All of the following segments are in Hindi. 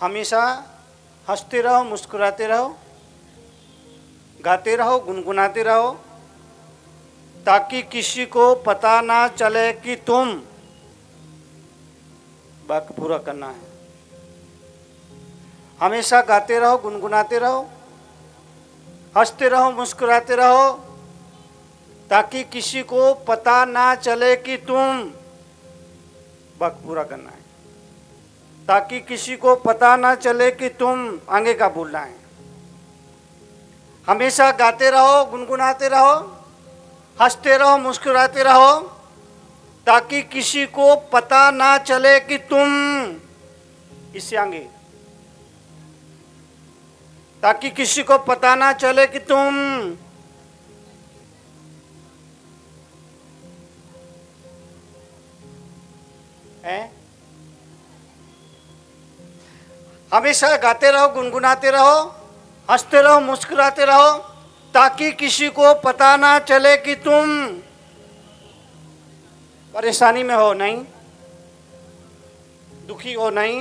हमेशा हंसते रहो, मुस्कुराते रहो, गाते रहो, गुनगुनाते रहो, ताकि किसी को पता ना चले कि तुम। बात पूरा करना है। हमेशा गाते रहो, गुनगुनाते रहो, हंसते रहो, मुस्कुराते रहो, ताकि किसी को पता ना चले कि तुम। वक्त पूरा करना है। ताकि किसी को पता ना चले कि तुम, आगे का बोलना है। हमेशा गाते रहो, गुनगुनाते रहो, हंसते रहो, मुस्कुराते रहो, ताकि किसी को पता ना चले कि तुम। इससे आगे, ताकि किसी को पता ना चले कि तुम। है? हमेशा गाते रहो, गुनगुनाते रहो, हंसते रहो, मुस्कुराते रहो, ताकि किसी को पता ना चले कि तुम परेशानी में हो नहीं, दुखी हो नहीं,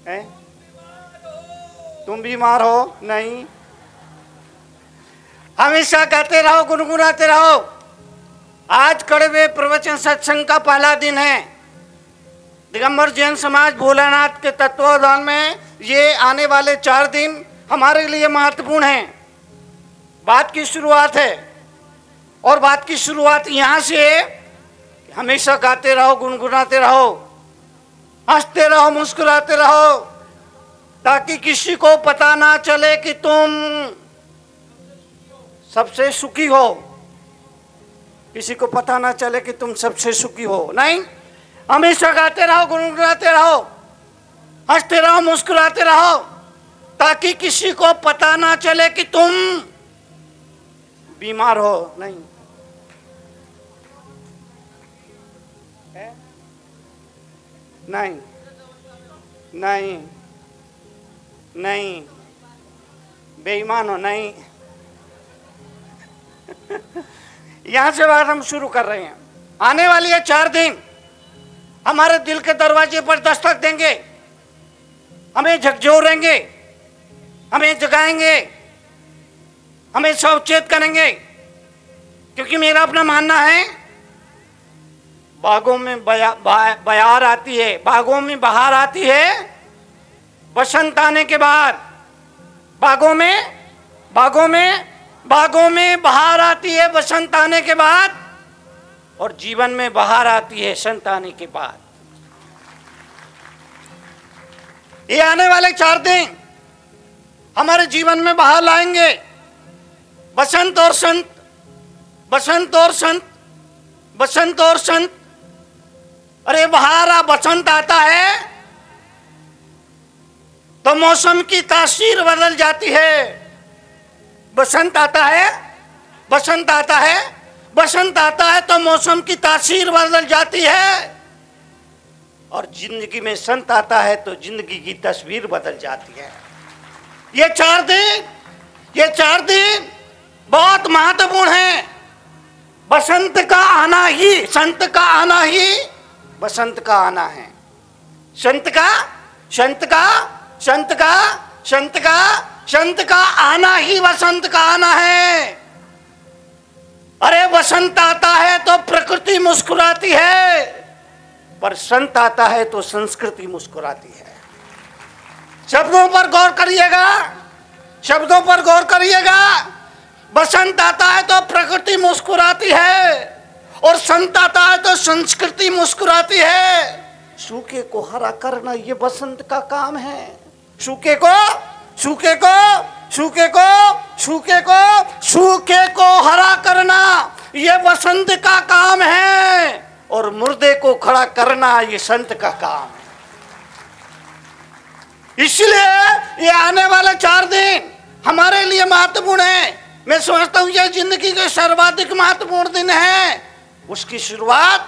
है? तुम बीमार हो नहीं। हमेशा गाते रहो, गुनगुनाते रहो। आज कड़वे प्रवचन सत्संग का पहला दिन है। दिगंबर जैन समाज भोलानाथ के तत्वावधान में ये आने वाले 4 दिन हमारे लिए महत्वपूर्ण हैं। बात की शुरुआत है, और बात की शुरुआत यहाँ से है। हमेशा गाते रहो, गुनगुनाते रहो, हंसते रहो, मुस्कुराते रहो, ताकि किसी को पता ना चले कि तुम सबसे सुखी हो। किसी को पता ना चले कि तुम सबसे सुखी हो नहीं। हमेशा गाते रहो, गुनगुनाते रहो, हंसते रहो, मुस्कुराते रहो, ताकि किसी को पता ना चले कि तुम बीमार हो नहीं। है? नहीं, नहीं, नहीं, बेईमान हो नहीं। यहां से बात हम शुरू कर रहे हैं। आने वाली ये 4 दिन हमारे दिल के दरवाजे पर दस्तक देंगे, हमें झकझोरेंगे, हमें जगाएंगे, हमें सचेत करेंगे। क्योंकि मेरा अपना मानना है, बागों में बयार आती है, बागों में बहार आती है बसंत आने के बाद। बागों में बहार आती है बसंत आने के बाद, और जीवन में बहार आती है संत आने के बाद। ये आने वाले 4 दिन हमारे जीवन में बहार लाएंगे। बसंत और संत, बसंत और संत, बसंत और संत। अरे बहार बसंत आता है तो मौसम की तासीर बदल जाती है। बसंत आता है, बसंत आता है, बसंत आता है तो मौसम की तासीर बदल जाती है। और जिंदगी में संत आता है तो जिंदगी की तस्वीर बदल जाती है। ये 4 दिन बहुत महत्वपूर्ण है। बसंत का आना ही, संत का आना ही बसंत का आना है। संत का, संत का, संत का, संत का, संत का आना ही बसंत का आना है। अरे बसंत आता है तो प्रकृति मुस्कुराती है, पर संत आता है तो संस्कृति मुस्कुराती है। शब्दों पर गौर करिएगा, शब्दों पर गौर करिएगा। बसंत आता है तो प्रकृति मुस्कुराती है, और संत आता है तो संस्कृति मुस्कुराती है। सूखे को हरा करना ये बसंत का काम है। सूखे को, सूखे को, सूखे को, सूखे को, सूखे को हरा करना ये बसंत का काम है, और मुर्दे को खड़ा करना ये संत का काम है। इसलिए ये आने वाले 4 दिन हमारे लिए महत्वपूर्ण है। मैं समझता हूं ये जिंदगी के सर्वाधिक महत्वपूर्ण दिन है। उसकी शुरुआत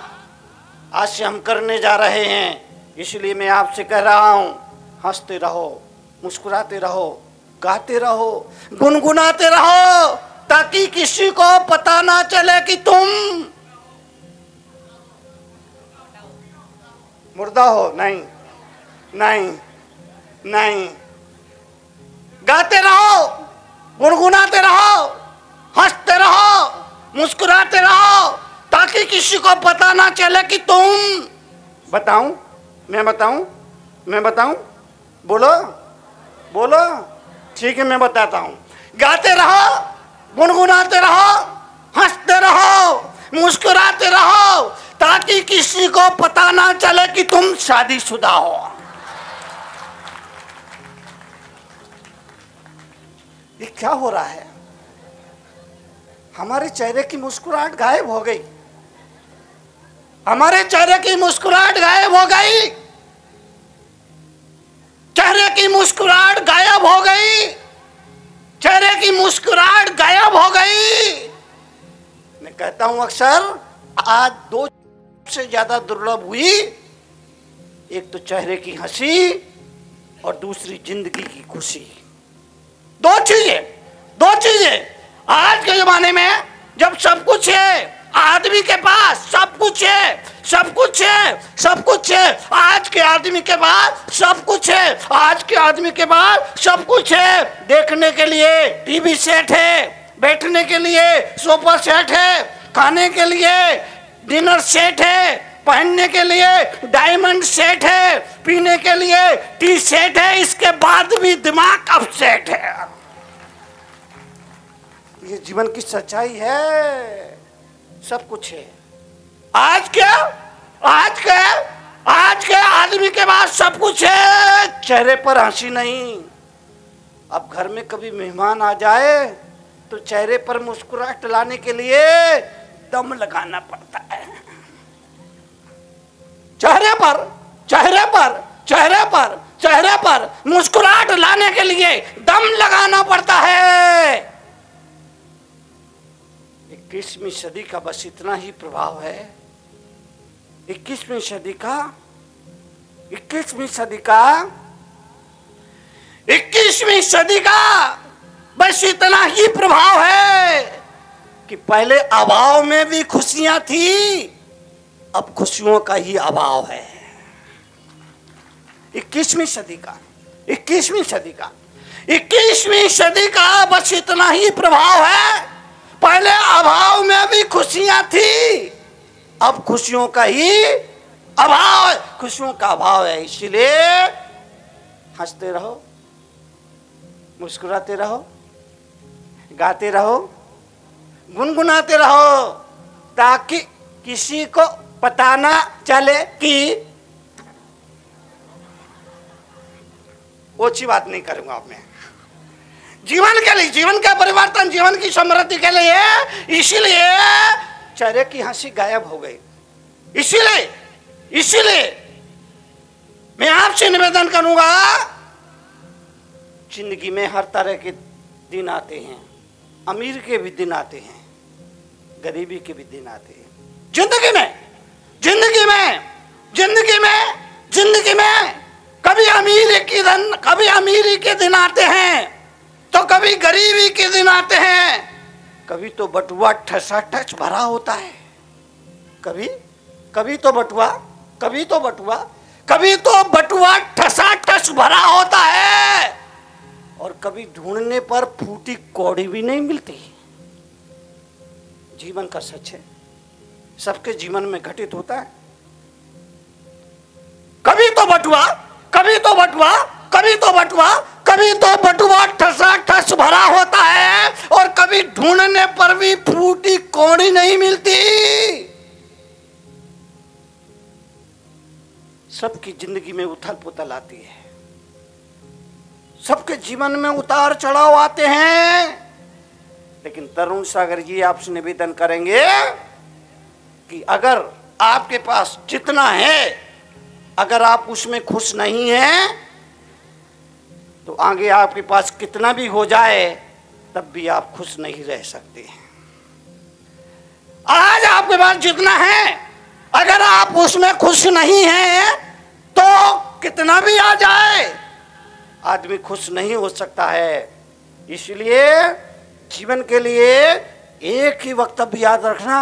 आज से हम करने जा रहे हैं। इसलिए मैं आपसे कह रहा हूं, हंसते रहो, मुस्कुराते रहो, गाते रहो, गुनगुनाते रहो, ताकि किसी को पता ना चले कि तुम मुर्दा हो नहीं। नहीं नहीं, गाते रहो, गुनगुनाते रहो, हंसते रहो, मुस्कुराते रहो, ताकि किसी को पता ना चले कि तुम। बताऊं? मैं बताऊं? बोलो बोलो। ठीक है, मैं बताता हूं। गाते रहो, गुनगुनाते रहो, हंसते रहो, मुस्कुराते रहो, ताकि किसी को पता ना चले कि तुम शादीशुदा हो। ये क्या हो रहा है? हमारे चेहरे की मुस्कुराहट गायब हो गई। हमारे चेहरे की मुस्कुराहट गायब हो गई। चेहरे की मुस्कुराहट गायब हो गई। चेहरे की मुस्कुराहट गायब हो गई। मैं कहता हूं अक्सर, आज दो से ज्यादा दुर्लभ हुई। एक तो चेहरे की हंसी और दूसरी जिंदगी की खुशी। दो चीजें आज के जमाने में, जब सब कुछ है, आदमी के पास सब कुछ है, सब कुछ है। आज के आदमी के पास सब कुछ है। आज के आदमी के पास सब कुछ है। देखने के लिए टीवी सेट है, बैठने के लिए सोफा सेट है, खाने के लिए डिनर सेट है, पहनने के लिए डायमंड सेट है, पीने के लिए टी सेट है। इसके बाद भी दिमाग अपसेट है। ये जीवन की सच्चाई है। सब कुछ है। आज के आदमी के पास सब कुछ है, चेहरे पर हंसी नहीं। अब घर में कभी मेहमान आ जाए तो चेहरे पर मुस्कुराहट लाने के लिए दम लगाना पड़ता है। चेहरे पर मुस्कुराहट लाने के लिए दम लगाना पड़ता है। 21वीं सदी का बस इतना ही प्रभाव है। 21वीं सदी का बस इतना ही प्रभाव है कि पहले अभाव में भी खुशियां थी, अब खुशियों का ही अभाव है। 21वीं सदी का बस इतना ही प्रभाव है। पहले अभाव में भी खुशियां थी, अब खुशियों का ही अभाव है। खुशियों का अभाव है, इसलिए हंसते रहो, मुस्कुराते रहो, गाते रहो, गुनगुनाते रहो, ताकि किसी को पता ना चले कि। ओछी बात नहीं करूंगा अब मैं। जीवन के लिए, जीवन का परिवर्तन, जीवन की समृद्धि के लिए, इसीलिए चेहरे की हंसी गायब हो गई। इसीलिए मैं आपसे निवेदन करूंगा, जिंदगी में हर तरह के दिन आते हैं। अमीर के भी दिन आते हैं, गरीबी के भी दिन आते हैं। जिंदगी में कभी अमीरी के दिन आते हैं, तो कभी गरीबी के दिन आते हैं। कभी तो बटुआ ठसाठस भरा होता है, कभी तो बटुआ ठसाठस भरा होता है, और कभी ढूंढने पर फूटी कौड़ी भी नहीं मिलती। जीवन का सच है, सबके जीवन में घटित होता है। कभी तो बटुआ ठसाठस भरा होता है, और कभी ढूंढने पर भी फूटी कौड़ी नहीं मिलती। सबकी जिंदगी में उथल पुथल आती है, सबके जीवन में उतार चढ़ाव आते हैं। लेकिन तरुण सागर जी आपसे निवेदन करेंगे कि अगर आपके पास जितना है, अगर आप उसमें खुश नहीं हैं, तो आगे आपके पास कितना भी हो जाए तब भी आप खुश नहीं रह सकते हैं। आज आपके पास जितना है, अगर आप उसमें खुश नहीं हैं, तो कितना भी आ जाए आदमी खुश नहीं हो सकता है। इसलिए जीवन के लिए एक ही वक्तव्य याद रखना,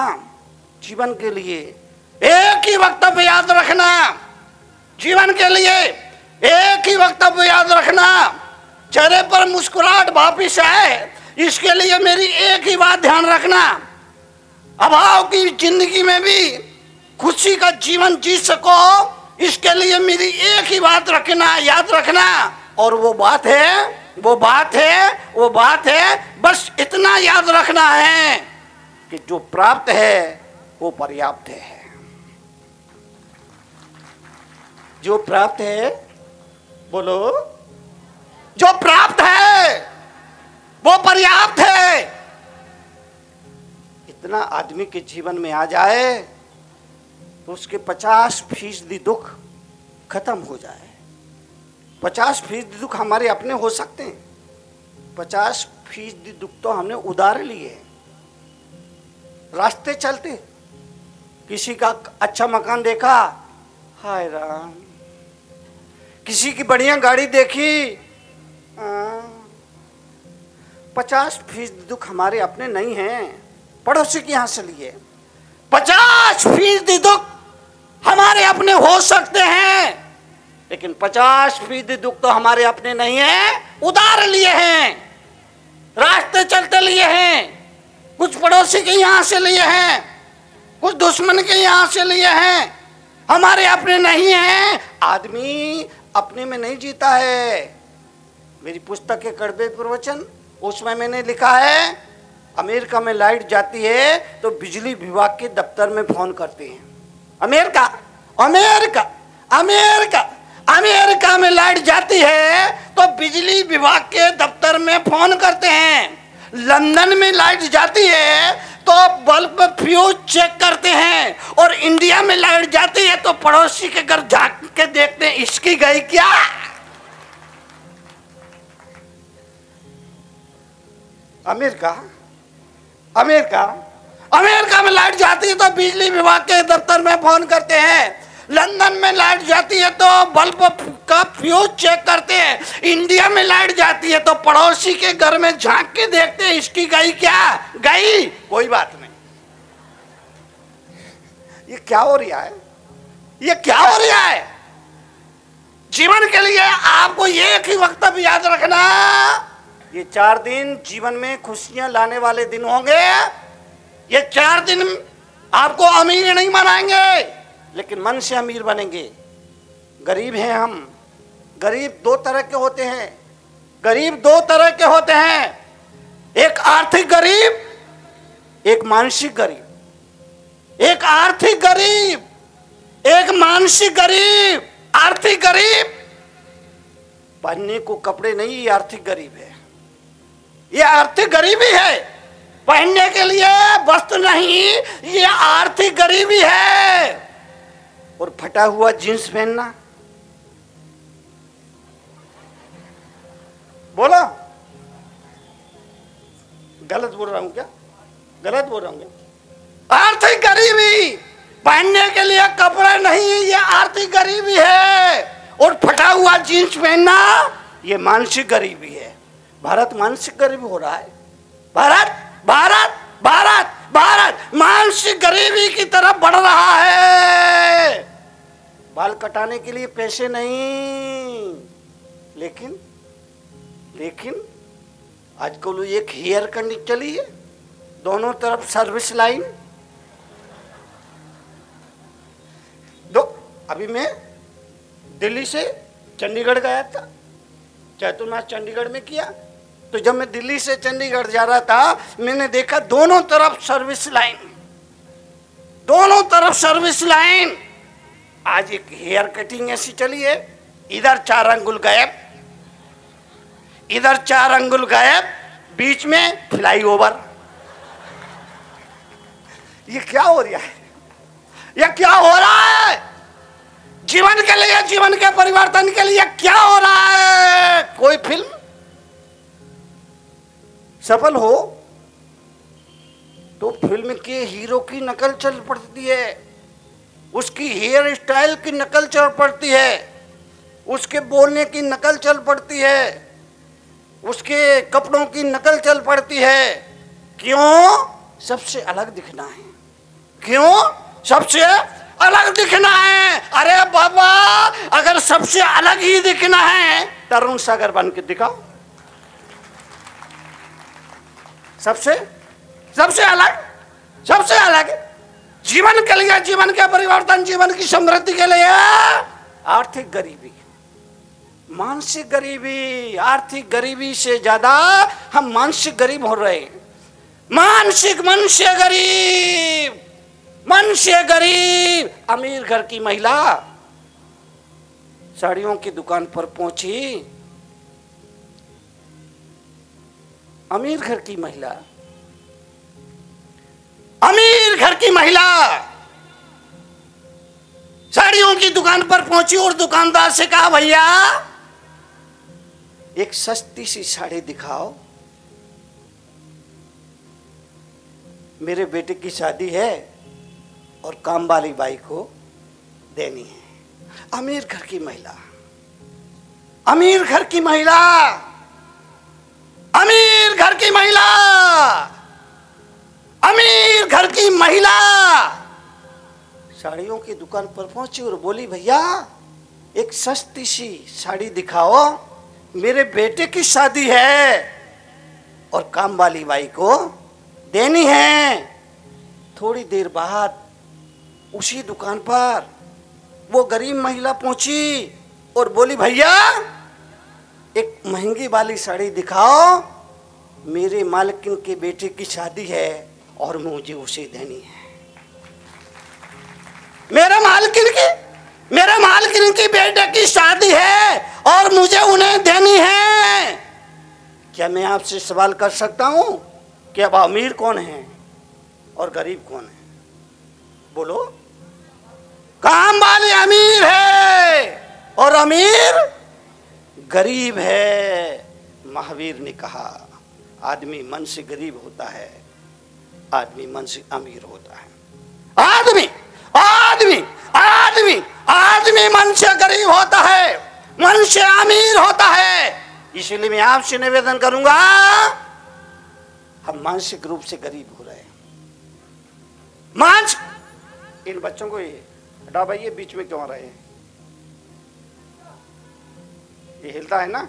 जीवन के लिए एक ही वक्तव्य याद रखना, जीवन के लिए एक ही वक्तव्य याद रखना, चेहरे पर मुस्कुराहट वापिस आए, इसके लिए मेरी एक ही बात ध्यान रखना। अभाव की जिंदगी में भी खुशी का जीवन जी सको, इसके लिए मेरी एक ही बात रखना, याद रखना, और वो बात है, बस इतना याद रखना है कि जो प्राप्त है वो पर्याप्त है। जो प्राप्त है, बोलो, जो प्राप्त है वो पर्याप्त है। इतना आदमी के जीवन में आ जाए तो उसके 50% दुख खत्म हो जाए। 50% दुख हमारे अपने हो सकते हैं, 50% दुख तो हमने उधार लिए। रास्ते चलते किसी का अच्छा मकान देखा, हाय राम, किसी की बढ़िया गाड़ी देखी, 50% दुख हमारे अपने नहीं हैं, पड़ोसी के यहां से लिए। 50% दुख हमारे अपने हो सकते हैं, लेकिन 50% दुख तो हमारे अपने नहीं है, उधार लिए हैं, रास्ते चलते लिए हैं, कुछ पड़ोसी के यहां से लिए हैं, कुछ दुश्मन के यहां से लिए हैं, हमारे अपने नहीं हैं। आदमी अपने में नहीं जीता है। मेरी पुस्तक के कड़वे प्रवचन, उसमें मैंने लिखा है, अमेरिका में लाइट जाती है तो बिजली विभाग के दफ्तर में फोन करते हैं। अमेरिका में लाइट जाती है तो बिजली विभाग के दफ्तर में फोन करते हैं। लंदन में लाइट जाती है तो बल्ब फ्यूज चेक करते हैं, और इंडिया में लाइट जाती है तो पड़ोसी के घर झांक के देखते हैं, इसकी गई क्या। अमेरिका में लाइट जाती है तो बिजली विभाग के दफ्तर में फोन करते हैं। लंदन में लाइट जाती है तो बल्ब का फ्यूज चेक करते हैं। इंडिया में लाइट जाती है तो पड़ोसी के घर में झांक के देखते हैं, इसकी गई क्या। गई, कोई बात नहीं। ये क्या हो रहा है? जीवन के लिए आपको एक ही वक्तव्य याद रखना, ये 4 दिन जीवन में खुशियां लाने वाले दिन होंगे। ये 4 दिन आपको अमीर नहीं बनाएंगे, लेकिन मन से अमीर बनेंगे। गरीब हैं हम। गरीब 2 तरह के होते हैं, एक आर्थिक गरीब, एक मानसिक गरीब। एक आर्थिक गरीब, एक मानसिक गरीब। आर्थिक गरीब पहनने को कपड़े नहीं, ये आर्थिक गरीब है। ये आर्थिक गरीबी है, पहनने के लिए वस्त्र नहीं, ये आर्थिक गरीबी है। और फटा हुआ जींस पहनना, बोलो, गलत बोल रहा हूं क्या? आर्थिक गरीबी, पहनने के लिए कपड़े नहीं, ये आर्थिक गरीबी है। और फटा हुआ जींस पहनना, ये मानसिक गरीबी है। भारत मानसिक गरीबी हो रहा है। भारत मानसिक गरीबी की तरफ बढ़ रहा है। बाल कटाने के लिए पैसे नहीं, लेकिन आजकल एक हेयर कंडीशन चली है, दोनों तरफ सर्विस लाइन। अभी मैं दिल्ली से चंडीगढ़ गया था, चैतुर्मास चंडीगढ़ में किया। तो जब मैं दिल्ली से चंडीगढ़ जा रहा था, मैंने देखा दोनों तरफ सर्विस लाइन। आज एक हेयर कटिंग ऐसी चली है, इधर 4 अंगुल गायब, बीच में फ्लाईओवर। ये क्या हो रहा है? जीवन के लिए, जीवन के परिवर्तन के लिए क्या हो रहा है? कोई फिल्म सफल हो तो फिल्म के हीरो की नकल चल पड़ती है, उसकी हेयर स्टाइल की नकल चल पड़ती है, उसके बोलने की नकल चल पड़ती है, उसके कपड़ों की नकल चल पड़ती है। क्यों? सबसे अलग दिखना है। क्यों? सबसे अलग दिखना है। अरे बाबा, अगर सबसे अलग ही दिखना है, तरुण सागर बन के दिखाओ। सबसे अलग, सबसे अलग जीवन के लिए, जीवन के परिवर्तन, जीवन की समृद्धि के लिए आर्थिक गरीबी, मानसिक गरीबी। आर्थिक गरीबी से ज्यादा हम मानसिक गरीब हो रहे हैं। मनुष्य गरीब, मनुष्य गरीब। अमीर घर की महिला साड़ियों की दुकान पर पहुंची। अमीर घर की महिला, अमीर घर की महिला साड़ियों की दुकान पर पहुंची और दुकानदार से कहा, भैया एक सस्ती सी साड़ी दिखाओ, मेरे बेटे की शादी है और काम वाली बाई को देनी है। अमीर घर की महिला, अमीर घर की महिला, अमीर घर की महिला, अमीर घर की महिला साड़ियों की दुकान पर पहुंची और बोली, भैया एक सस्ती सी साड़ी दिखाओ, मेरे बेटे की शादी है और काम वाली बाई को देनी है। थोड़ी देर बाद उसी दुकान पर वो गरीब महिला पहुंची और बोली, भैया एक महंगी वाली साड़ी दिखाओ, मेरे मालकिन के बेटे की शादी है और मुझे उसे देनी है। मेरे मालकिन की बेटे की शादी है और मुझे उन्हें देनी है। क्या मैं आपसे सवाल कर सकता हूं कि अब अमीर कौन है और गरीब कौन है? बोलो। काम वाले अमीर है और अमीर गरीब है। महावीर ने कहा, आदमी मन से गरीब होता है, आदमी मन से अमीर होता है। आदमी आदमी आदमी आदमी मन से गरीब होता है, मन से अमीर होता है। इसलिए मैं आपसे निवेदन करूंगा, हम मानसिक रूप से गरीब हो रहे हैं। इन बच्चों को ये हटा भाई, ये बीच में क्यों आ रहे हैं? ये हिलता है ना।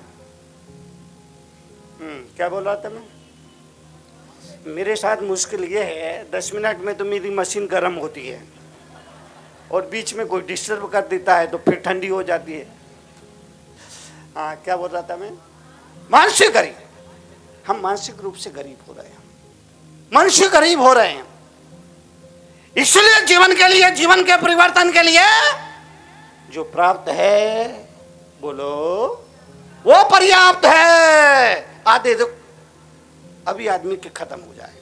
क्या बोल रहा था मैं? मेरे साथ मुश्किल ये है, 10 मिनट में तो मेरी मशीन गर्म होती है और बीच में कोई डिस्टर्ब कर देता है तो फिर ठंडी हो जाती है। हाँ, क्या बोल रहा था मैं? मानसिक गरीब, हम मानसिक रूप से गरीब हो रहे हैं, मानसिक गरीब हो रहे हैं। इसलिए जीवन के लिए, जीवन के परिवर्तन के लिए जो प्राप्त है, बोलो, वो पर्याप्त है। आधे तो अभी आदमी के खत्म हो जाए।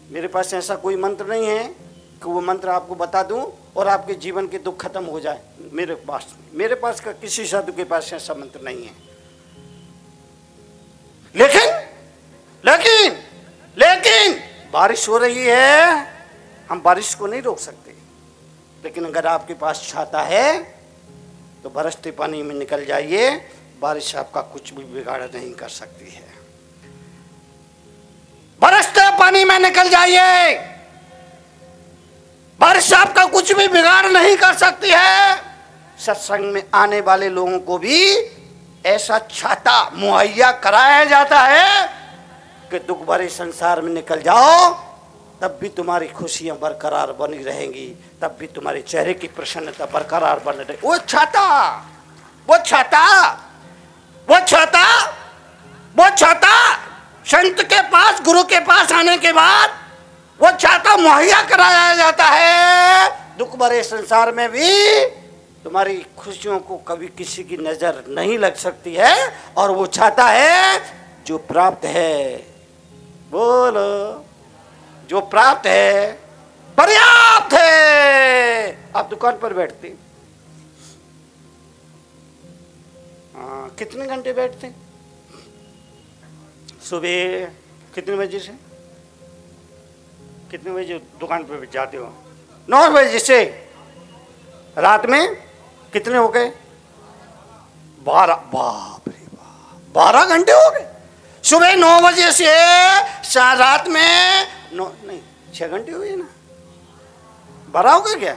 मेरे पास ऐसा कोई मंत्र नहीं है कि वो मंत्र आपको बता दूं और आपके जीवन के दुख खत्म हो जाए। मेरे पास का किसी साधु के पास ऐसा मंत्र नहीं है। लेकिन बारिश हो रही है, हम बारिश को नहीं रोक सकते, लेकिन अगर आपके पास छाता है तो बरसते पानी में निकल जाइए, बारिश आपका कुछ भी बिगाड़ नहीं कर सकती है। बरसते पानी में निकल जाइए, बारिश आपका कुछ भी बिगाड़ नहीं कर सकती है। सत्संग में आने वाले लोगों को भी ऐसा छाता मुहैया कराया जाता है कि दुख भरे संसार में निकल जाओ, तब भी तुम्हारी खुशियां बरकरार बनी रहेंगी, तब भी तुम्हारे चेहरे की प्रसन्नता बरकरार बनी रहेगी। वो छाता संत के पास, गुरु के पास आने के बाद वो छाता मुहैया कराया जाता है। दुख भरे संसार में भी तुम्हारी खुशियों को कभी किसी की नजर नहीं लग सकती है, और वो छाता है जो प्राप्त है। बोलो, जो प्राप्त है पर्याप्त है। आप दुकान पर बैठते, कितने घंटे बैठते? सुबह कितने बजे से कितने बजे दुकान पर जाते हो? 9 बजे से रात में कितने हो गए? 12। बाप रे बाप, 12 घंटे हो गए। सुबह 9 बजे से रात में 6 घंटे हुए ना। 12 होगा क्या?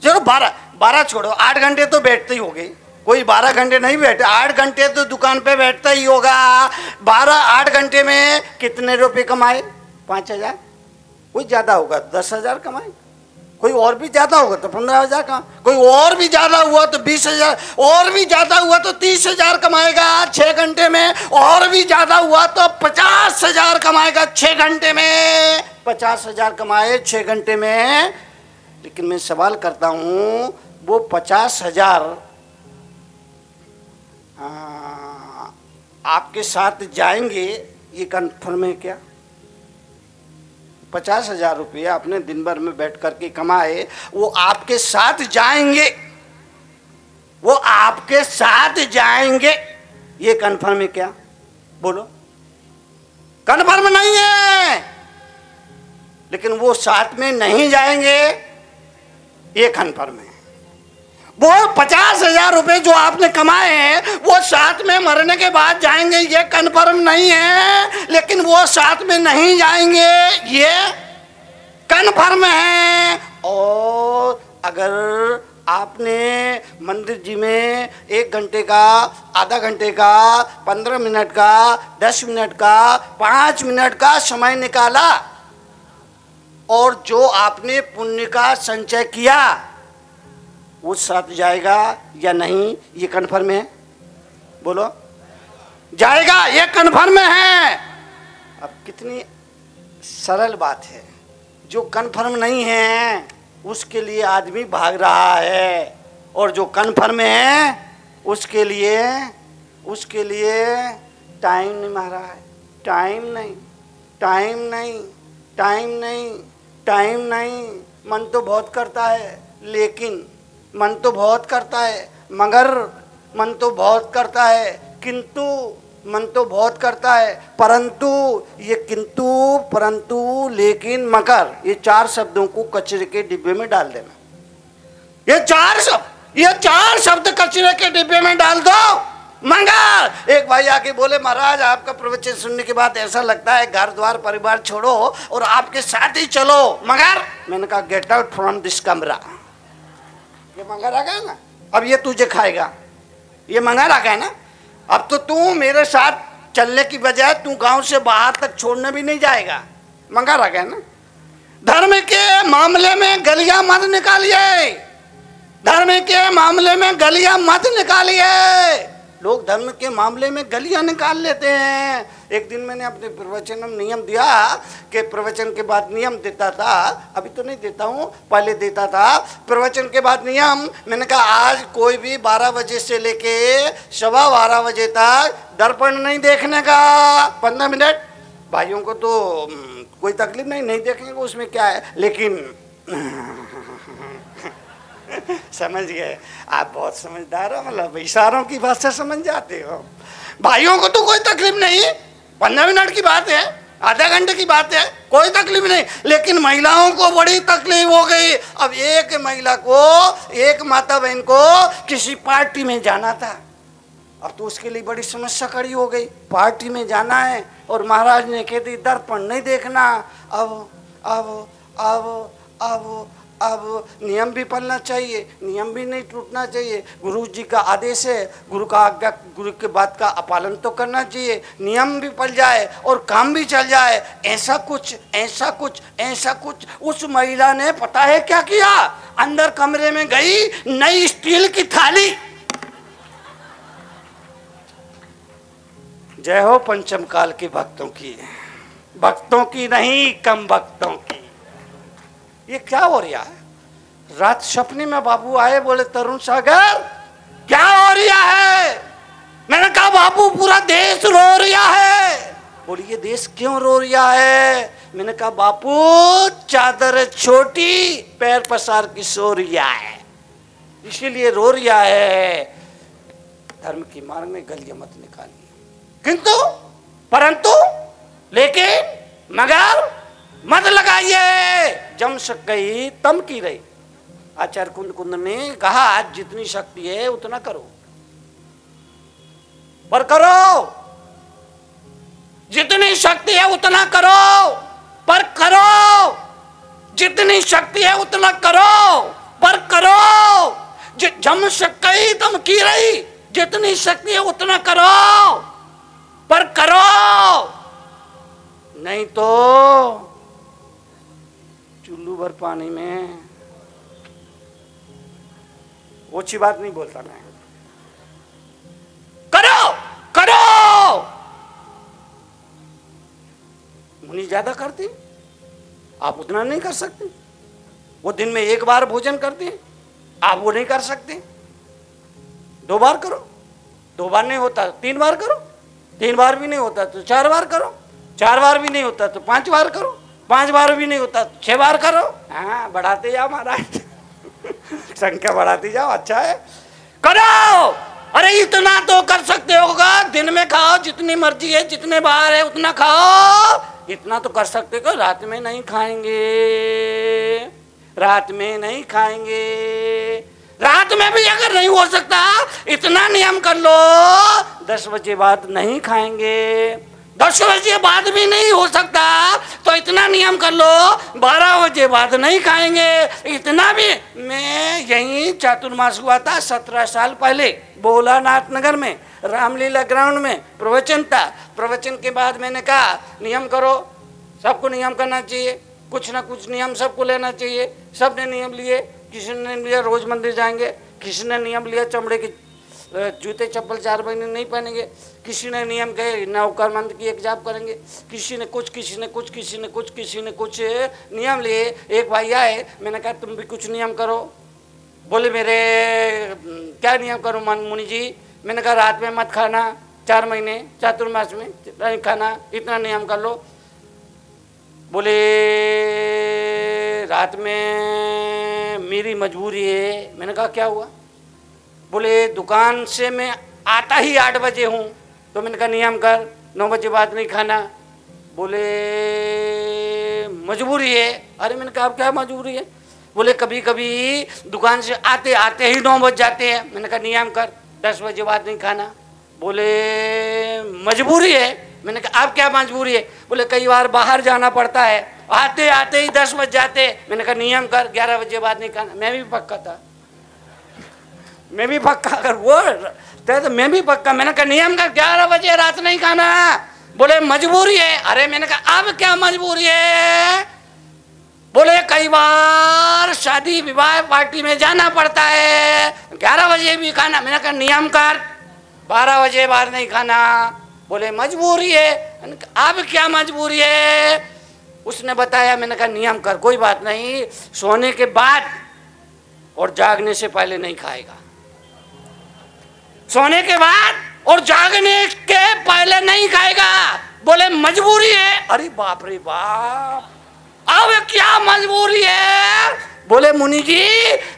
चलो 12 छोड़ो, 8 घंटे तो बैठते ही होगे। कोई 12 घंटे नहीं बैठे, 8 घंटे तो दुकान पे बैठता ही होगा। 8 घंटे में कितने रुपए कमाए? 5,000। कोई ज्यादा होगा तो 10,000 कमाए, कोई और भी ज्यादा होगा तो 15,000 कमा, कोई और भी ज्यादा हुआ तो 20,000, और भी ज्यादा हुआ तो 30,000 कमाएगा 6 घंटे में, और भी ज्यादा हुआ तो 50,000 कमाएगा 6 घंटे में। 50,000 कमाए 6 घंटे में। लेकिन मैं सवाल करता हूं, वो 50,000 आपके साथ जाएंगे, ये कन्फर्म है क्या? 50,000 रुपये आपने दिन भर में बैठ करके कमाए, वो आपके साथ जाएंगे, वो आपके साथ जाएंगे, ये कन्फर्म है क्या? बोलो। कन्फर्म नहीं है। लेकिन वो साथ में नहीं जाएंगे, ये कन्फर्म है। वो 50,000 रुपए जो आपने कमाए हैं वो साथ में मरने के बाद जाएंगे, ये कन्फर्म नहीं है। लेकिन वो साथ में नहीं जाएंगे, ये कन्फर्म है। और अगर आपने मंदिर जी में 1 घंटे का, आधा घंटे का, 15 मिनट का, 10 मिनट का, 5 मिनट का समय निकाला और जो आपने पुण्य का संचय किया वो साथ जाएगा या नहीं, ये कन्फर्म है? बोलो। जाएगा, ये कन्फर्म है। अब कितनी सरल बात है। जो कन्फर्म नहीं है उसके लिए आदमी भाग रहा है, और जो कन्फर्म है उसके लिए टाइम नहीं मारा है। टाइम नहीं, टाइम नहीं, टाइम नहीं, टाइम नहीं। मन तो बहुत करता है, लेकिन मन तो बहुत करता है, मगर मन तो बहुत करता है, किंतु मन तो बहुत करता है, परंतु, ये किंतु, परंतु, लेकिन, मगर, ये 4 शब्दों को कचरे के डिब्बे में डाल देना। ये 4 शब्द कचरे के डिब्बे में डाल दो। मगर एक भाई आके बोले, महाराज आपका प्रवचन सुनने के बाद ऐसा लगता है घर द्वार परिवार छोड़ो और आपके साथ ही चलो। मगर मैंने कहा गेट आउट फ्रॉम दिस कमरा। ये मंगा रखा है ना, अब ये तुझे खाएगा, ये मंगा रखा है ना। अब तो तू मेरे साथ चलने की बजाय तू गांव से बाहर तक छोड़ने भी नहीं जाएगा। मंगा रखा है ना। धर्म के मामले में गलियां मत निकालिए, धर्म के मामले में गलियां मत निकालिए। लोग धर्म के मामले में गलियां निकाल लेते हैं। एक दिन मैंने अपने प्रवचन में नियम दिया कि प्रवचन के बाद नियम देता था, अभी तो नहीं देता हूँ, पहले देता था। प्रवचन के बाद नियम, मैंने कहा आज कोई भी 12 बजे से लेके 12:15 बजे तक दर्पण नहीं देखने का। 15 मिनट भाइयों को तो कोई तकलीफ नहीं देखेंगे, उसमें क्या है। लेकिन समझ गए आप, बहुत समझदार हो, मतलब इशारों की भाषा समझ जाते हो। भाइयों को तो कोई तकलीफ नहीं, 15 मिनट की बात है, आधा घंटे की बात है, कोई तकलीफ नहीं। लेकिन महिलाओं को बड़ी तकलीफ हो गई। अब एक महिला को, एक माता बहन को किसी पार्टी में जाना था, अब तो उसके लिए बड़ी समस्या खड़ी हो गई। पार्टी में जाना है और महाराज ने कह दी दर्पण नहीं देखना। अब नियम भी पालना चाहिए, नियम भी नहीं टूटना चाहिए। गुरु जी का आदेश है, गुरु का आज्ञा, गुरु के बात का पालन तो करना चाहिए। नियम भी पल जाए और काम भी चल जाए। ऐसा कुछ उस महिला ने पता है क्या किया? अंदर कमरे में गई, नई स्टील की थाली। जय हो पंचम काल के भक्तों की नहीं, कम भक्तों की। ये क्या हो रहा है? रात सपने में बाबू आए, बोले तरुण सागर क्या हो रहा है? मैंने कहा बाबू पूरा देश रो रहा है। बोले ये देश क्यों रो रहा है? मैंने कहा बापू चादर छोटी पैर पसार की सो रहा है, इसीलिए रो रहा है। धर्म की मार्ग में गलियां मत निकालिए, किंतु परंतु लेकिन मगर मत लगाइए। जम सक गई तम की रही। आचार्य कुंद ने कहा जितनी शक्ति है उतना करो, पर करो, जितनी शक्ति है उतना करो, पर करो। जितनी शक्ति है उतना करो, पर करो। जम शक्ति तम की रही, जितनी शक्ति है उतना करो, पर करो, नहीं तो चुल्लू भर पानी में। ओछी बात नहीं बोलता मैं। करो करो। मुनि ज्यादा करती, आप उतना नहीं कर सकते। वो दिन में एक बार भोजन करते हैं, आप वो नहीं कर सकते। 2 बार करो, 2 बार नहीं होता 3 बार करो, 3 बार भी नहीं होता तो 4 बार करो, 4 बार भी नहीं होता तो 5 बार करो, 5 बार भी नहीं होता तो 6 बार करो। हाँ, बढ़ाते जाओ महाराज, संख्या बढ़ाती जाओ, अच्छा है, करो। अरे इतना तो कर सकते होगा, दिन में खाओ जितनी मर्जी है, जितने बार है उतना खाओ, इतना तो कर सकते हो। रात में नहीं खाएंगे, रात में नहीं खाएंगे, रात में भी अगर नहीं हो सकता इतना नियम कर लो, 10 बजे बाद नहीं खाएंगे, 10 बजे बाद भी नहीं हो सकता तो इतना नियम कर लो, 12 बजे बाद नहीं खाएंगे, इतना भी। मैं यहीं चातुर्मास हुआ था 17 साल पहले, भोलानाथ नगर में, रामलीला ग्राउंड में प्रवचन था। प्रवचन के बाद मैंने कहा नियम करो, सबको नियम करना चाहिए, कुछ ना कुछ नियम सबको लेना चाहिए। सब ने नियम लिए, किसी ने लिया रोज मंदिर जाएंगे, किसी ने नियम लिया चमड़े के जूते चप्पल 4 महीने नहीं पहनेंगे, किसी ने नियम कहे नौकर मंद की एक जाप करेंगे, किसी ने कुछ, किसी ने कुछ, किसी ने कुछ, किसी ने कुछ नियम लिए। एक भाई आए, मैंने कहा तुम भी कुछ नियम करो। बोले मेरे क्या नियम करूँ मुनि जी? मैंने कहा रात में मत खाना, 4 महीने चातुर्मास में नहीं खाना, इतना नियम कर लो। बोले रात में मेरी मजबूरी है। मैंने कहा क्या हुआ? बोले दुकान से मैं आता ही 8 बजे हूँ, तो मैंने कहा नियम कर 9 बजे बाद नहीं खाना। बोले मजबूरी है। अरे मैंने कहा अब क्या मजबूरी है? बोले कभी कभी दुकान से आते आते ही 9 बज जाते हैं। मैंने कहा नियम कर 10 बजे बाद नहीं खाना। बोले मजबूरी है। मैंने कहा आप क्या मजबूरी है? बोले कई बार बाहर जाना पड़ता है, आते आते ही 10 बज जाते। मैंने कहा नियम कर 11 बजे बाद नहीं खाना। मैं भी पक्का था, मैं भी पक्का, अगर वो तो मैं भी पक्का। मैंने कहा नियम कर 11 बजे रात नहीं खाना। बोले मजबूरी है। अरे मैंने कहा अब क्या मजबूरी है? बोले कई बार शादी विवाह पार्टी में जाना पड़ता है, 11 बजे भी खाना। मैंने कहा नियम कर 12 बजे बाद नहीं खाना। बोले मजबूरी है। अब क्या मजबूरी है? उसने बताया। मैंने कहा नियम कर, कोई बात नहीं, सोने के बाद और जागने से पहले नहीं खाएगा। सोने के बाद और जागने के पहले नहीं खाएगा। बोले मजबूरी है। अरे बाप रे बाप, अब क्या मजबूरी है? बोले मुनि जी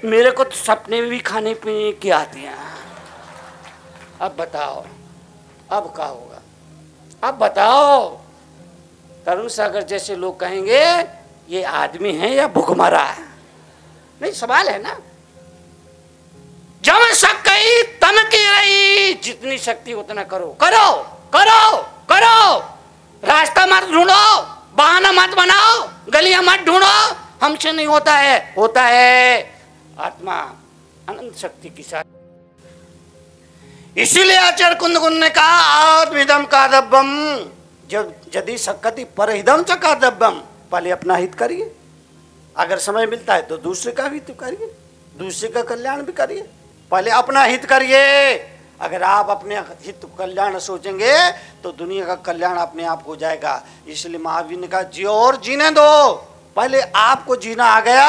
मेरे को तो सपने में भी खाने पीने की आती हैं। अब बताओ अब क्या होगा? अब बताओ। तरुण सागर जैसे लोग कहेंगे ये आदमी है या भुखमरा है? नहीं, सवाल है ना। जब शक्ति तम की रही, जितनी शक्ति उतना करो, करो करो करो। रास्ता मत ढूंढो, बहाना मत बनाओ, गलियां मत ढूंढो। हमसे नहीं होता है, होता है आत्मा अनंत शक्ति के साथ। इसीलिए आचार्य कुंद ने कहा आत्मिदम कादब्बम, जब यदि शक्ति परहिदम च कादब्बम, पहले अपना हित करिए, अगर समय मिलता है तो दूसरे का भी तो करिए, दूसरे का कल्याण भी करिए। पहले अपना हित करिए। अगर आप अपने हित कल्याण सोचेंगे तो दुनिया का कल्याण अपने आप हो जाएगा। इसलिए महावीर ने कहा जियो और जीने दो। पहले आपको जीना आ गया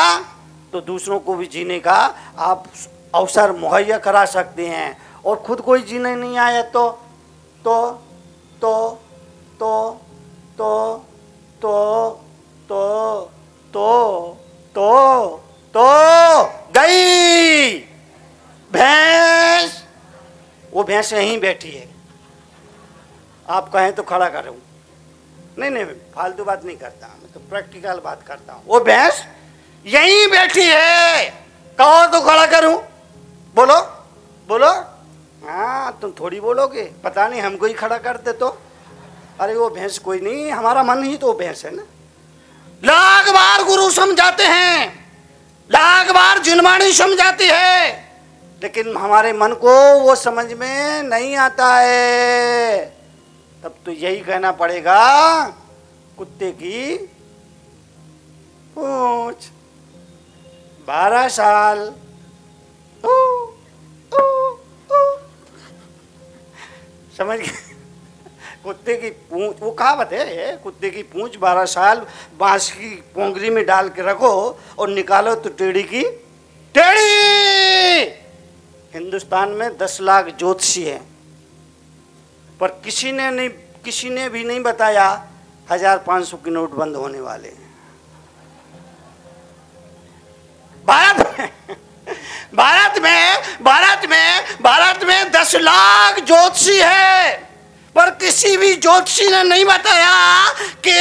तो दूसरों को भी जीने का आप अवसर मुहैया करा सकते हैं। और खुद कोई जीने नहीं आया तो तो तो तो तो तो तो तो तो तो गई भैंस। वो भैंस यहीं बैठी है, आप कहें तो खड़ा करूं। नहीं नहीं, फालतू बात नहीं करता, मैं तो प्रैक्टिकल बात करता हूं। वो भैंस यहीं बैठी है, कहो तो खड़ा करूं। बोलो बोलो। हाँ तुम थोड़ी बोलोगे, पता नहीं हमको ही खड़ा करते तो। अरे वो भैंस कोई नहीं, हमारा मन ही तो भैंस है ना। लाख बार गुरु समझाते हैं, लाख बार जिनवाणी समझाती है, लेकिन हमारे मन को वो समझ में नहीं आता है। तब तो यही कहना पड़ेगा, कुत्ते की पूंछ 12 साल ओ, ओ, ओ। समझ गए? कुत्ते की पूंछ, वो कहावत है, कुत्ते की पूंछ 12 साल बांस की पोंगरी में डाल के रखो और निकालो तो टेढ़ी की टेढ़ी। हिंदुस्तान में 10 लाख ज्योतिषी हैं, पर किसी ने भी नहीं बताया 1500 के नोट बंद होने वाले हैं। भारत में 10 लाख ज्योतिषी है, पर किसी भी ज्योतिषी ने नहीं बताया कि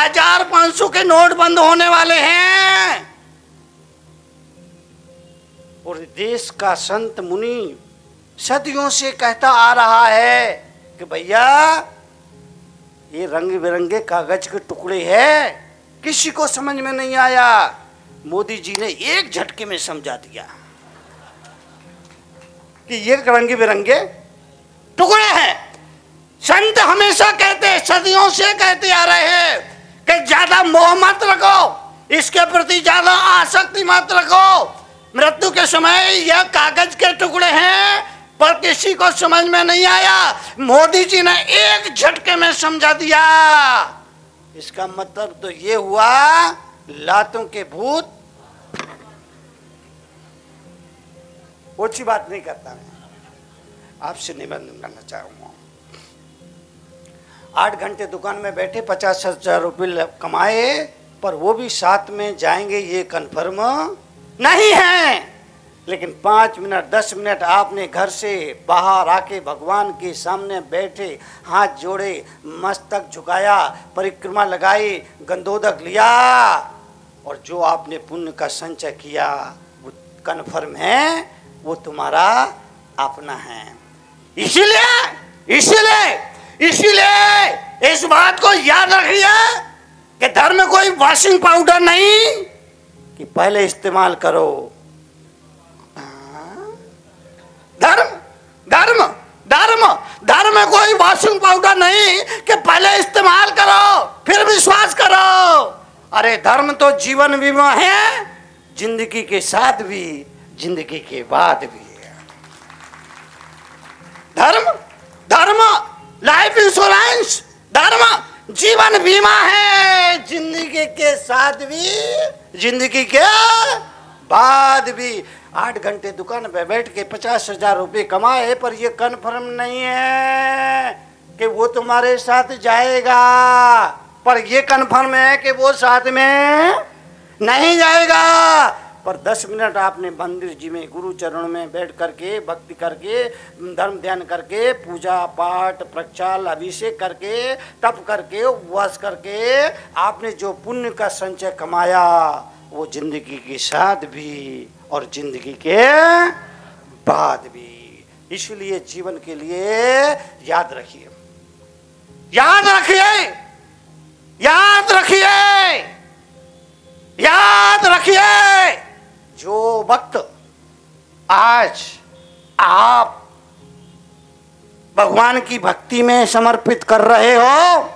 1500 के नोट बंद होने वाले हैं। और देश का संत मुनि सदियों से कहता आ रहा है कि भैया ये रंग बिरंगे कागज के टुकड़े हैं, किसी को समझ में नहीं आया। मोदी जी ने एक झटके में समझा दिया कि ये रंग बिरंगे टुकड़े हैं। संत हमेशा कहते, सदियों से कहते आ रहे हैं कि ज्यादा मोह मत रखो, इसके प्रति ज्यादा आसक्ति मत रखो। मृत्यु के समय यह कागज के टुकड़े हैं, पर किसी को समझ में नहीं आया। मोदी जी ने एक झटके में समझा दिया। इसका मतलब तो ये हुआ, लातों के भूत। ओछी बात नहीं करता मैं, आपसे निवेदन करना चाहूंगा। 8 घंटे दुकान में बैठे 50,000 रुपये कमाए, पर वो भी साथ में जाएंगे ये कन्फर्म नहीं है। लेकिन 5 मिनट 10 मिनट आपने घर से बाहर आके भगवान के सामने बैठे, हाथ जोड़े, मस्तक झुकाया, परिक्रमा लगाई, गंधोदक लिया, और जो आपने पुण्य का संचय किया वो कन्फर्म है, वो तुम्हारा अपना है। इसीलिए इस बात को याद रखिए कि धर्म में कोई वॉशिंग पाउडर नहीं कि पहले इस्तेमाल करो। धर्म में कोई वॉशिंग पाउडर नहीं कि पहले इस्तेमाल करो फिर विश्वास करो। अरे धर्म तो जीवन बीमा है, जिंदगी के साथ भी, जिंदगी के बाद भी। धर्म लाइफ इंश्योरेंस, धर्म जीवन बीमा है, जिंदगी के साथ भी, जिंदगी के बाद भी। 8 घंटे दुकान पे बैठ के 50,000 रुपये कमाए, पर ये कन्फर्म नहीं है कि वो तुम्हारे साथ जाएगा, पर ये कन्फर्म है कि वो साथ में नहीं जाएगा। पर 10 मिनट आपने मंदिर जी में गुरु चरणों में बैठ करके, भक्ति करके, धर्म ध्यान करके, पूजा पाठ प्रक्षाल अभिषेक करके, तप करके, उपवास करके आपने जो पुण्य का संचय कमाया, वो जिंदगी के साथ भी और जिंदगी के बाद भी। इसलिए जीवन के लिए याद रखिए, याद रखिए, याद रखिए, याद रखिए। जो वक्त आज आप भगवान की भक्ति में समर्पित कर रहे हो,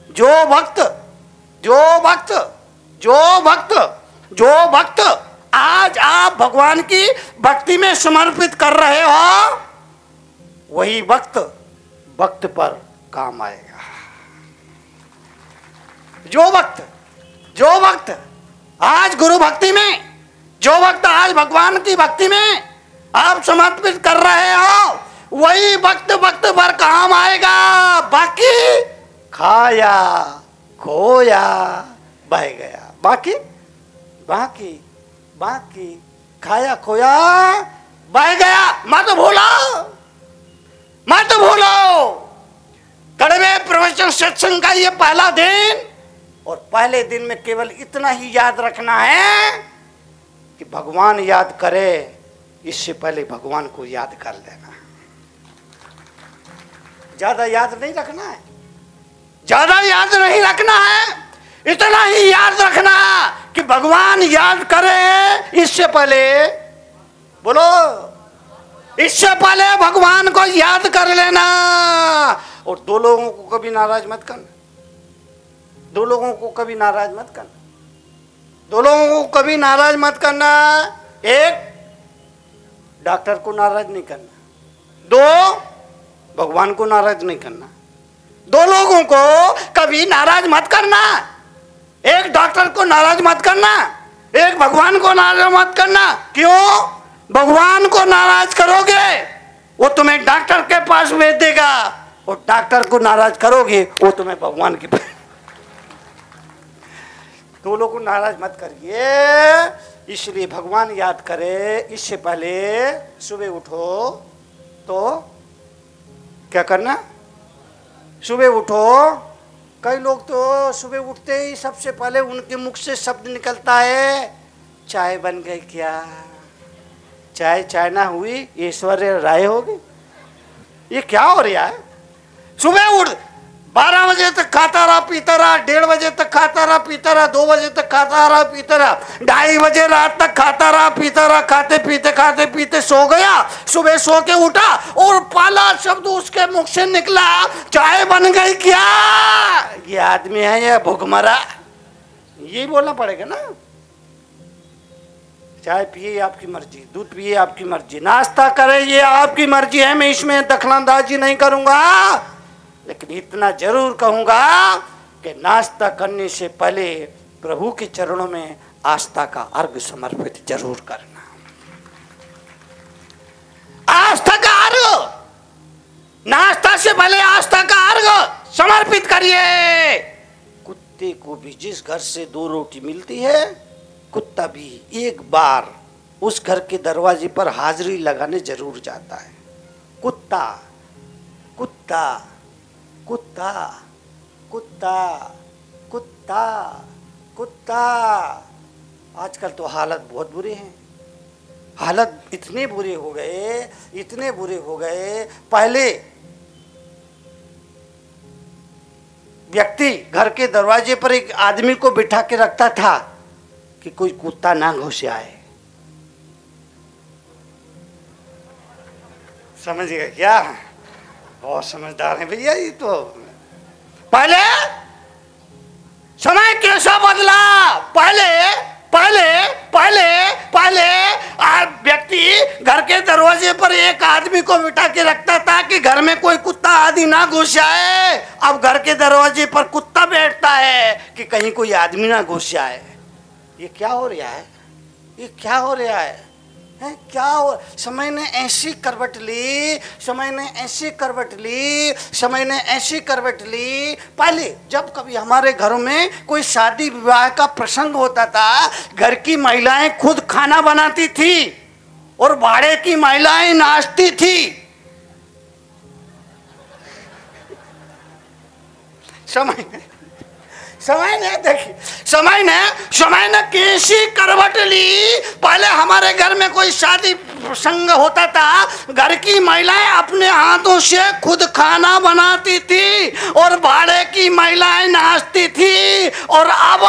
जो वक्त आज आप भगवान की भक्ति में समर्पित कर रहे हो, वही वक्त पर काम आएगा। जो वक्त आज गुरु भक्ति में, जो वक्त आज भगवान की भक्ति में आप समर्पित कर रहे हो, वही वक्त पर काम आएगा। बाकी खाया खोया बह गया, बाकी खाया खोया बह गया। मत भूलो। कड़वे प्रवचन सत्संग का ये पहला दिन, और पहले दिन में केवल इतना ही याद रखना है कि भगवान याद करे, इससे पहले भगवान को याद कर लेना। ज्यादा याद नहीं रखना है, इतना ही याद रखना कि भगवान याद करे इससे पहले, बोलो, इससे पहले भगवान को याद कर लेना। और दो लोगों को कभी नाराज मत करना, दो लोगों को कभी नाराज मत करना, दो लोगों को कभी नाराज मत करना। एक, डॉक्टर को नाराज नहीं करना, दो, भगवान को नाराज नहीं करना। दो लोगों को कभी नाराज मत करना, एक डॉक्टर को नाराज मत करना, एक भगवान को नाराज मत करना। क्यों? भगवान को नाराज करोगे वो तुम्हें डॉक्टर के पास भेज देगा, और डॉक्टर को नाराज करोगे वो तुम्हें भगवान के पास। दो लोगों को नाराज मत करिए। इसलिए भगवान याद करे इससे पहले सुबह उठो तो क्या करना? सुबह उठो। कई लोग तो सुबह उठते ही सबसे पहले उनके मुख से शब्द निकलता है, चाय बन गई क्या? चाय चाय ना हुई ऐश्वर्य राय होगी। ये क्या हो रहा है? सुबह उठ 12 बजे तक खाता रहा पीता रहा, 1:30 बजे तक खाता रहा पीता रहा, 2 बजे तक खाता रहा पीता रहा, 2:30 बजे रात तक खाता रहा पीता रहा, खाते पीते सो गया। सुबह सो के उठा और पहला शब्द उसके मुख से निकला, चाय बन गई क्या? ये आदमी है या भूखमरा? यही बोलना पड़ेगा ना। चाय पिए आपकी मर्जी, दूध पिए आपकी मर्जी, नाश्ता करे ये आपकी मर्जी है, मैं इसमें दखलंदाजी नहीं करूंगा। लेकिन इतना जरूर कहूंगा कि नाश्ता करने से पहले प्रभु के चरणों में आस्था का अर्घ समर्पित जरूर करना। आस्था का अर्घ, नाश्ता से पहले आस्था का अर्घ समर्पित करिए। कुत्ते को भी जिस घर से 2 रोटी मिलती है, कुत्ता भी एक बार उस घर के दरवाजे पर हाजिरी लगाने जरूर जाता है। कुत्ता कुत्ता कुत्ता कुत्ता कुत्ता कुत्ता। आजकल तो हालत बहुत बुरे हैं, हालत इतने बुरे हो गए, इतने बुरे हो गए। पहले व्यक्ति घर के दरवाजे पर एक आदमी को बिठा के रखता था कि कोई कुत्ता ना घुस आए। समझ गए क्या? बहुत समझदार है भैया ये तो। पहले समय कैसा बदला? पहले पहले पहले पहले व्यक्ति घर के दरवाजे पर एक आदमी को बिठा के रखता था कि घर में कोई कुत्ता आदि ना घुस आए। अब घर के दरवाजे पर कुत्ता बैठता है कि कहीं कोई आदमी ना घुस आए। ये क्या हो रहा है? ये क्या हो रहा है? क्या हो? समय ने ऐसी करवट ली, समय ने ऐसी करवट ली, समय ने ऐसी करवट ली। पहले जब कभी हमारे घरों में कोई शादी विवाह का प्रसंग होता था, घर की महिलाएं खुद खाना बनाती थी और भाड़े की महिलाएं नाचती थी। समय ने देखी, समय ने कैसी करवट ली। पहले हमारे घर में कोई शादी प्रसंग होता था, घर की महिलाएं अपने हाथों से खुद खाना बनाती थी और भाड़े की महिलाएं नाचती थी। और अब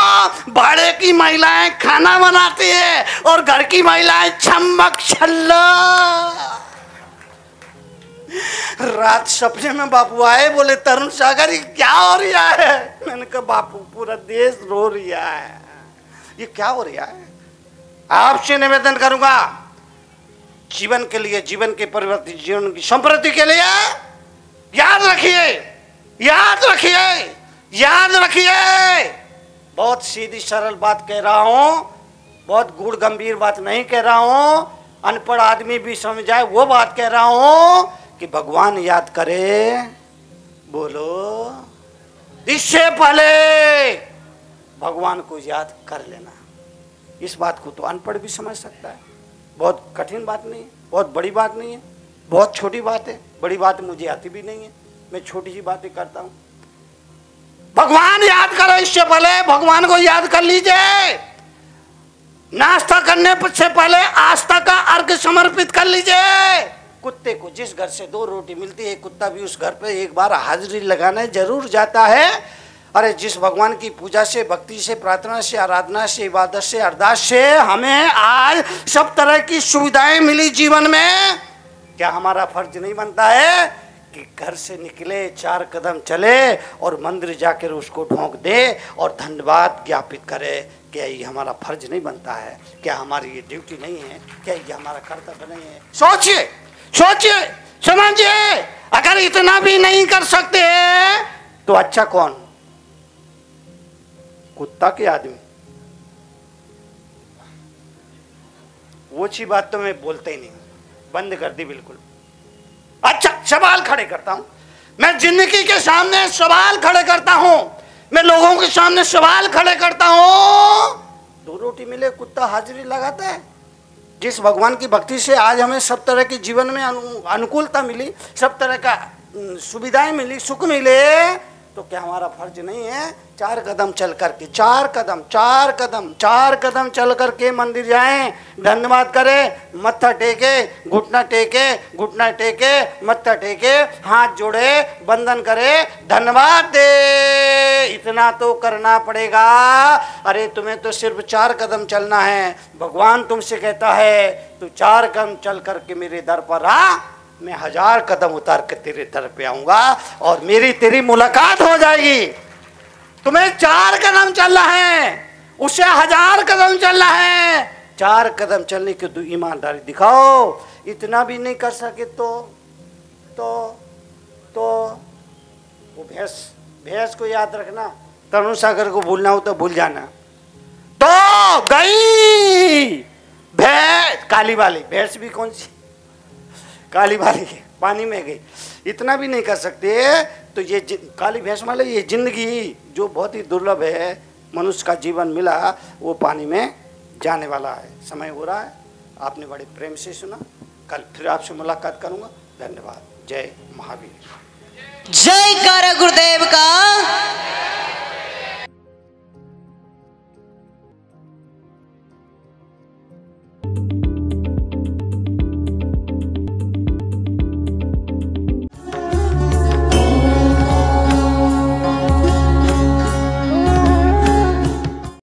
भाड़े की महिलाएं खाना बनाती है और घर की महिलाएं छम्मक छल्ला। रात सपने में बापू आए, बोले तरुण सागर ये क्या हो रहा है? मैंने कहा बापू पूरा देश रो रहा है। ये क्या हो रहा है? आपसे निवेदन करूंगा जीवन के लिए, जीवन के परिवर्तन, जीवन की समृद्धि के लिए याद रखिए, याद रखिए, याद रखिए। बहुत सीधी सरल बात कह रहा हूं, बहुत गूढ़ गंभीर बात नहीं कह रहा हूं, अनपढ़ आदमी भी समझ जाए वो बात कह रहा हूं कि भगवान याद करे। बोलो, इससे पहले भगवान को याद कर लेना। इस बात को तो अनपढ़ भी समझ सकता है, बहुत कठिन बात नहीं है, बहुत बड़ी बात नहीं है, बहुत छोटी बात है। बड़ी बात मुझे आती भी नहीं है, मैं छोटी सी बातें करता हूं। भगवान याद करो, इससे पहले भगवान को याद कर लीजिए। नाश्ता करने से पहले आस्था का अर्घ समर्पित कर लीजिए। कुत्ते को जिस घर से 2 रोटी मिलती है, कुत्ता भी उस घर पे एक बार हाजिरी लगाने जरूर जाता है। अरे जिस भगवान की पूजा से, भक्ति से, प्रार्थना से, आराधना से, इबादत से, अरदास से हमें आज सब तरह की सुविधाएं मिली जीवन में, क्या हमारा फर्ज नहीं बनता है कि घर से निकले, 4 कदम चले और मंदिर जाकर उसको ढोंक दे और धन्यवाद ज्ञापित करे? क्या ये हमारा फर्ज नहीं बनता है? क्या हमारी ये ड्यूटी नहीं है? क्या ये हमारा कर्तव्य नहीं है? सोचिए, सोचिए, समझिए। अगर इतना भी नहीं कर सकते तो अच्छा कौन, कुत्ता के आदमी? वो अच्छी बात तो मैं बोलता ही नहीं, बंद कर दी बिल्कुल। अच्छा, सवाल खड़े करता हूं मैं, जिंदगी के सामने सवाल खड़े करता हूं मैं, लोगों के सामने सवाल खड़े करता हूं। 2 रोटी मिले कुत्ता हाजिरी लगाता है? जिस भगवान की भक्ति से आज हमें सब तरह के जीवन में अनुकूलता मिली, सब तरह का सुविधाएं मिली, सुख मिले, तो क्या हमारा फर्ज नहीं है 4 कदम चल करके, 4 कदम, 4 कदम, 4 कदम चल करके मंदिर जाएं, धन्यवाद करें, मत्था टेके, घुटना टेके, घुटना टेके, मत्था टेके, हाथ जोड़े, वंदन करे, धन्यवाद दे। इतना तो करना पड़ेगा। अरे तुम्हें तो सिर्फ 4 कदम चलना है। भगवान तुमसे कहता है तू 4 कदम चल करके मेरे दर पर आ, मैं 1000 कदम उतार के तेरे दर पे आऊंगा और मेरी तेरी मुलाकात हो जाएगी। तुम्हें 4 कदम चलना है, उसे 1000 कदम चलना है। 4 कदम चलने की तो ईमानदारी दिखाओ। इतना भी नहीं कर सके तो वो भैंस को याद रखना, तरुण सागर को भूलना हो तो भूल जाना। तो गई भैंस, काली वाली भैंस भी कौन सी, काली वाली पानी में गई। इतना भी नहीं कर सकते तो ये काली भैंस वाले, ये जिंदगी जो बहुत ही दुर्लभ है, मनुष्य का जीवन मिला, वो पानी में जाने वाला है। समय हो रहा है, आपने बड़े प्रेम से सुना। कल फिर आपसे मुलाकात करूंगा। धन्यवाद। जय महावीर। जय कर गुरुदेव का।